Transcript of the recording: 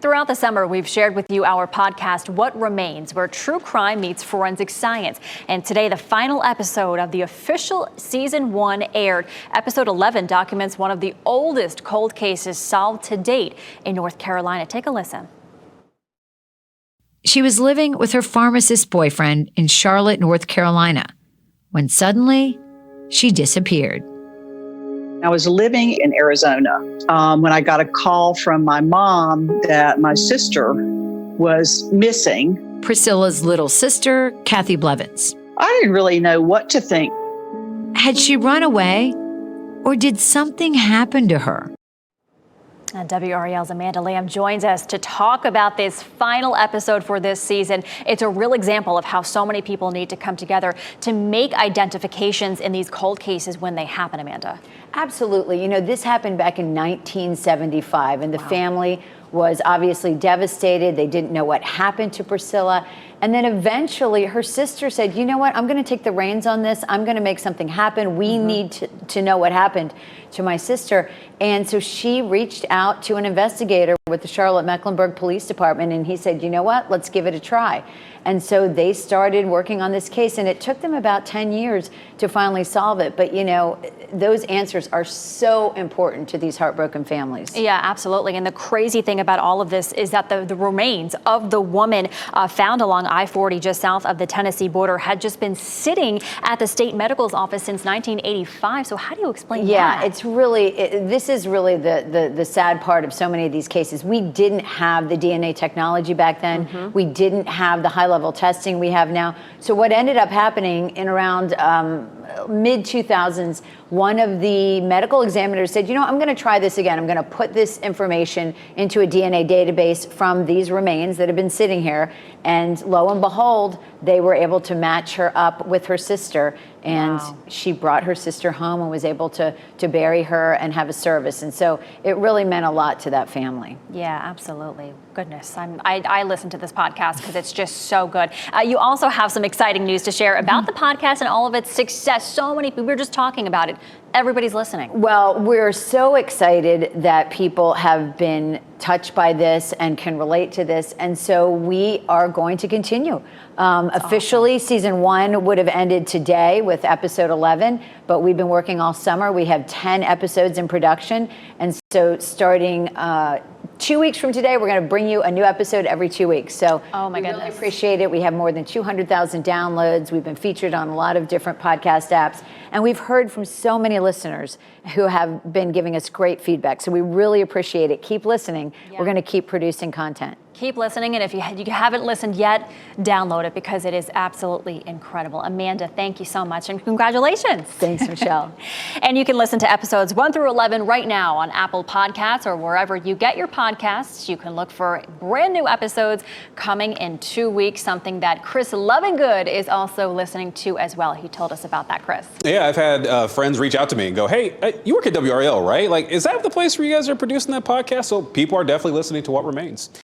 Throughout the summer, we've shared with you our podcast, What Remains, where true crime meets forensic science. And today, the final episode of the official season 1 aired. Episode 11 documents one of the oldest cold cases solved to date in North Carolina. Take a listen. She was living with her pharmacist boyfriend in Charlotte, North Carolina, when suddenly she disappeared. I was living in Arizona when I got a call from my mom that my sister was missing. Priscilla's little sister, Kathy Blevins. I didn't really know what to think. Had she run away, or did something happen to her? WRAL's Amanda Lamb joins us to talk about this final episode for this season. It's a real example of how so many people need to come together to make identifications in these cold cases when they happen, Amanda. Absolutely. You know, this happened back in 1975, and the family was obviously devastated. They didn't know what happened to Priscilla. And then eventually her sister said, you know what, I'm going to take the reins on this. I'm going to make something happen. We need to know what happened to my sister. And so she reached out to an investigator with the Charlotte-Mecklenburg Police Department, and he said, you know what, let's give it a try. And so they started working on this case, and it took them about 10 years to finally solve it. But, you know, those answers are so important to these heartbroken families. Yeah, absolutely. And the crazy thing about all of this is that the remains of the woman found along I-40 just south of the Tennessee border had just been sitting at the state medical's office since 1985. So how do you explain that? Yeah, it's really, this is really the sad part of so many of these cases. We didn't have the DNA technology back then. We didn't have the high-level testing we have now. So what ended up happening in around mid-2000s, one of the medical examiners said, you know, I'm going to try this again. I'm going to put this information into a DNA database from these remains that have been sitting here. And lo and behold, they were able to match her up with her sister. And she brought her sister home and was able to bury her and have a service. And so it really meant a lot to that family. Yeah, absolutely. Goodness, I listen to this podcast because it's just so good. You also have some exciting news to share about the podcast and all of its success. So many people, we were just talking about it. Everybody's listening. Well, we're so excited that people have been touched by this and can relate to this. And so we are going to continue. Officially, season 1 would have ended today with episode 11, but we've been working all summer. We have 10 episodes in production. And so starting 2 weeks from today, we're going to bring you a new episode every 2 weeks. So we really appreciate it. We have more than 200,000 downloads. We've been featured on a lot of different podcast apps. And we've heard from so many listeners who have been giving us great feedback. So we really appreciate it. Keep listening. We're going to keep producing content. Keep listening, and if you haven't listened yet, download it because it is absolutely incredible. Amanda, thank you so much, and congratulations. Thanks, Michelle. And you can listen to episodes 1 through 11 right now on Apple Podcasts or wherever you get your podcasts. You can look for brand new episodes coming in 2 weeks, something that Chris Lovingood is also listening to as well. He told us about that, Chris. Yeah, I've had friends reach out to me and go, hey, you work at WRAL, right? Like, is that the place where you guys are producing that podcast? So people are definitely listening to What Remains.